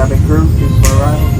cabin crew. Thanks for a ride.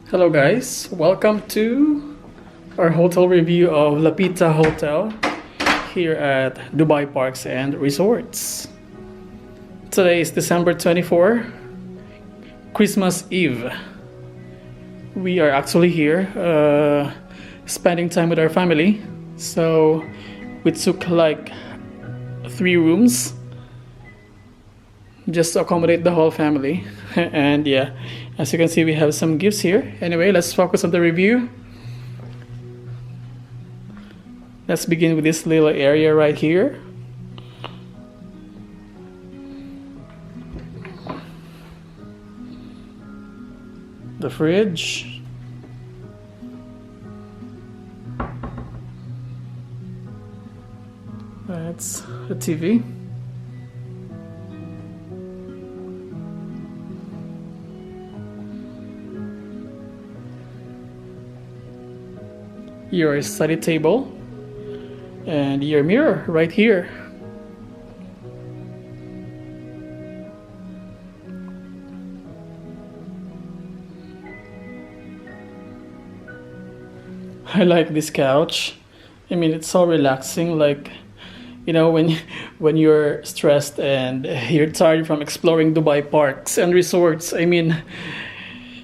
Hello guys, welcome to our hotel review of Lapital Hotel here at Dubai Parks and Resorts. Today is December 24, Christmas Eve. We are actually here spending time with our family. So we took like 3 rooms just to accommodate the whole family. And yeah, as you can see, we have some gifts here. Anyway, let's focus on the review. Let's begin with this little area right here. The fridge. That's a TV. Your study table and your mirror right here. I like this couch. I mean, it's so relaxing, like, you know, when you're stressed and you're tired from exploring Dubai parks and resorts. I mean,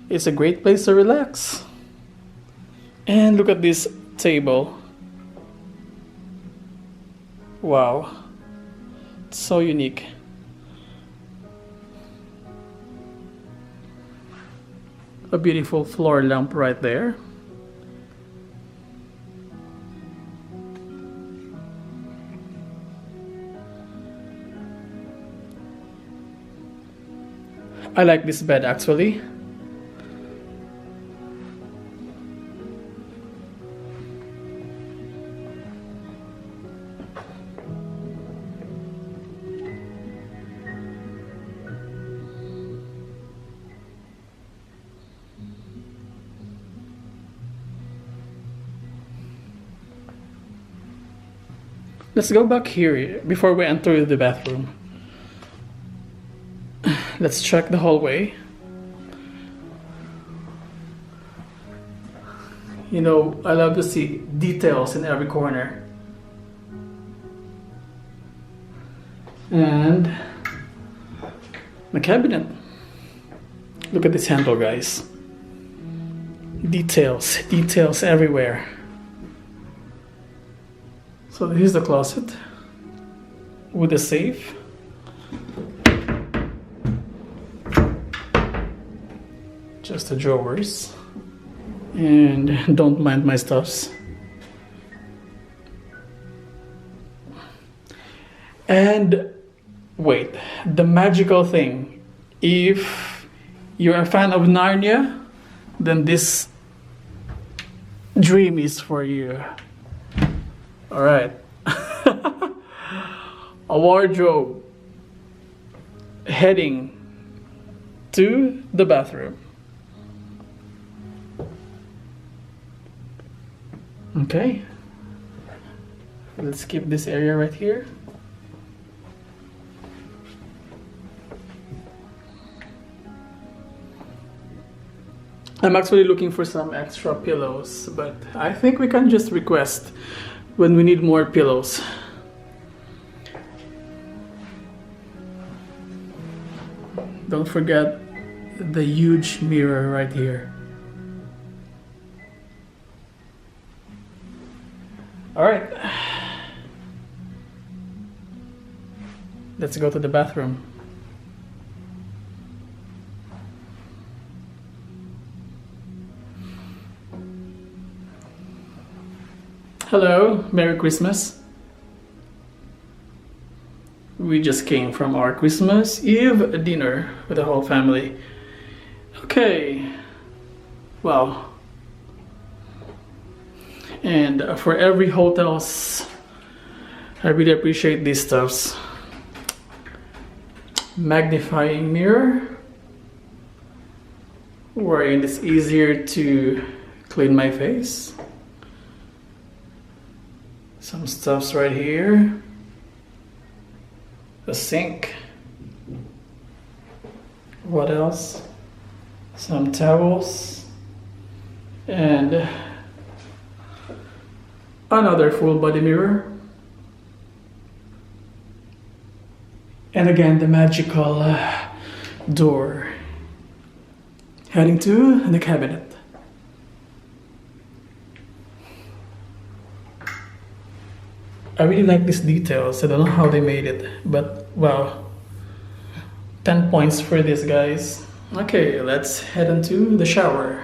it's a great place to relax. And look at this table. Wow, it's so unique. A beautiful floor lamp right there. I like this bed actually. Let's go back here before we enter the bathroom. Let's check the hallway. You know, I love to see details in every corner. And the cabinet. Look at this handle, guys. Details everywhere. So here's the closet with a safe. Just the drawers. And don't mind my stuffs. And wait, the magical thing, if you're a fan of Narnia, then this dream is for you. All right. A wardrobe heading to the bathroom. Okay. Let's keep this area right here. I'm actually looking for some extra pillows, but I think we can just request when we need more pillows. Don't forget the huge mirror right here. All right. Let's go to the bathroom. Hello, Merry Christmas. We just came from our Christmas Eve dinner with the whole family. Okay, well, and for every hotels, I really appreciate these stuffs. Magnifying mirror, wherein it's easier to clean my face. Some stuffs right here. A sink. What else? Some towels. And another full body mirror. And again, the magical door heading to the cabinet. I really like these details. I don't know how they made it, but wow. 10 points for this, guys. Okay, let's head into the shower.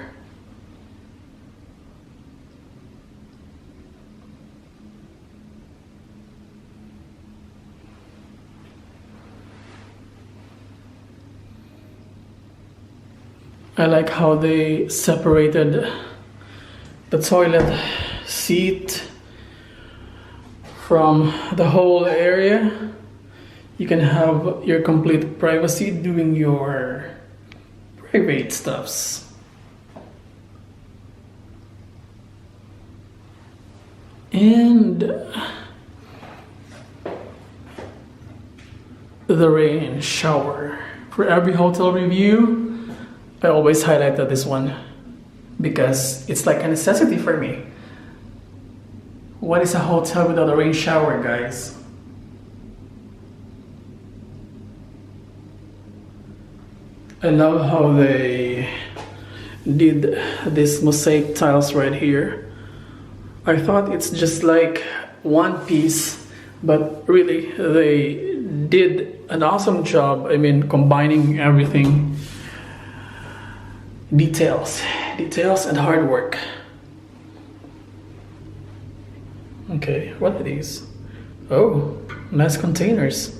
I like how they separated the toilet seat from the whole area. You can have your complete privacy doing your private stuffs. And the rain shower. For every hotel review, I always highlighted this one because it's like a necessity for me. What is a hotel without a rain shower, guys? I love how they did these mosaic tiles right here. I thought it's just like one piece, but really they did an awesome job. I mean, combining everything. Details and hard work. Okay, what are these? Oh, nice containers.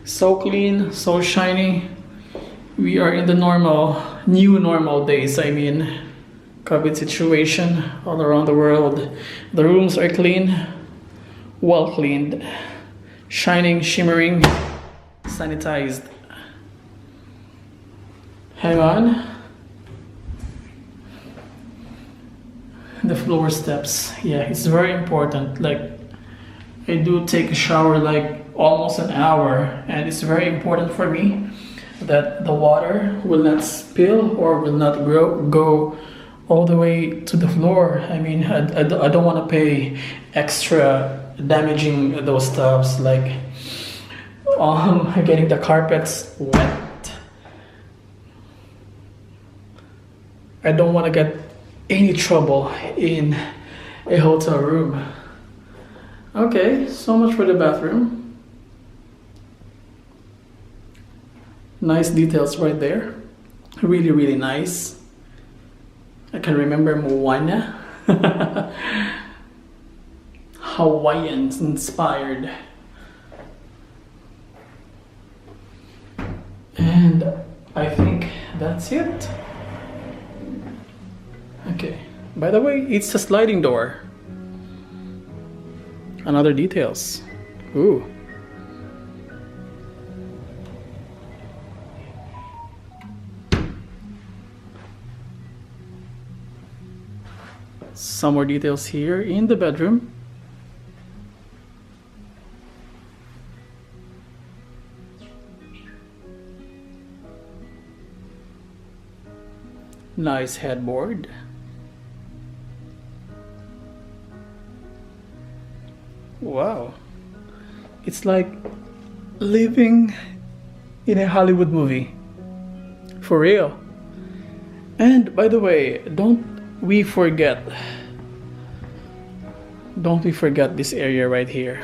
So clean, so shiny. We are in the new normal days. I mean, COVID situation all around the world. The rooms are clean, well cleaned, shining, shimmering, sanitized. Hang on. The floor steps. Yeah, it's very important. Like, I do take a shower like almost an hour, and it's very important for me that the water will not spill or will not go all the way to the floor. I mean, I don't want to pay extra damaging those stuffs, like getting the carpets wet. I don't want to get any trouble in a hotel room. Okay, so much for the bathroom. Nice details right there. Really, really nice. I can remember Moana. Hawaiian inspired. And I think that's it. Okay. By the way, it's a sliding door. Another details. Ooh. Some more details here in the bedroom. Nice headboard. Wow. It's like living in a Hollywood movie. For real. And by the way, don't we forget this area right here.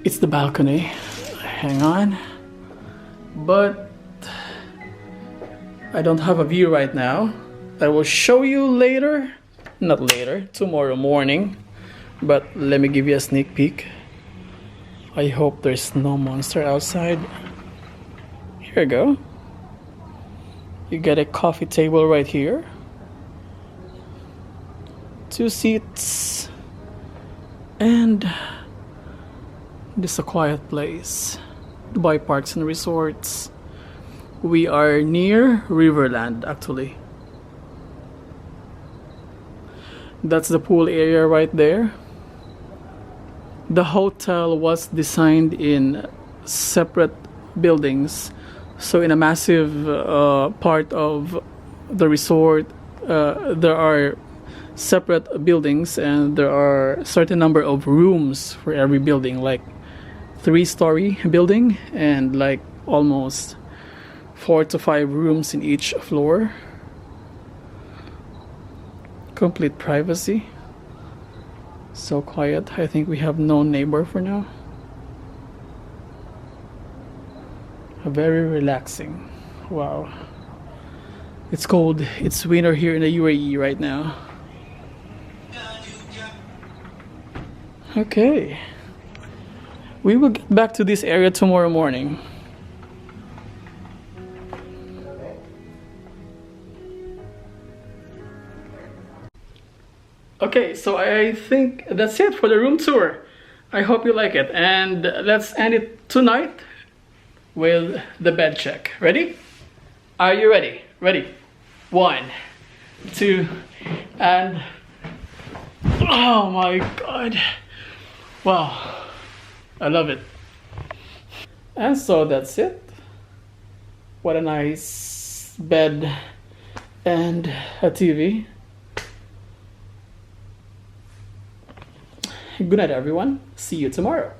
It's the balcony. Hang on. But I don't have a view right now. I will show you later. Not later, tomorrow morning. But let me give you a sneak peek. I hope there's no monster outside. Here we go. You get a coffee table right here. 2 seats. And this is a quiet place. Dubai Parks and Resorts. We are near Riverland actually. That's the pool area right there. The hotel was designed in separate buildings. So in a massive part of the resort, there are separate buildings and there are a certain number of rooms for every building, like 3-story building and like almost 4 to 5 rooms in each floor. Complete privacy. So quiet. I think we have no neighbor for now. Very relaxing. Wow. It's cold. It's winter here in the UAE right now. Okay. We will get back to this area tomorrow morning. Okay, so I think that's it for the room tour. I hope you like it, and let's end it tonight with the bed check. Ready? Are you ready? Ready? 1, 2, and oh my god. Wow. I love it. And so that's it. What a nice bed and a TV. Good night, everyone. See you tomorrow.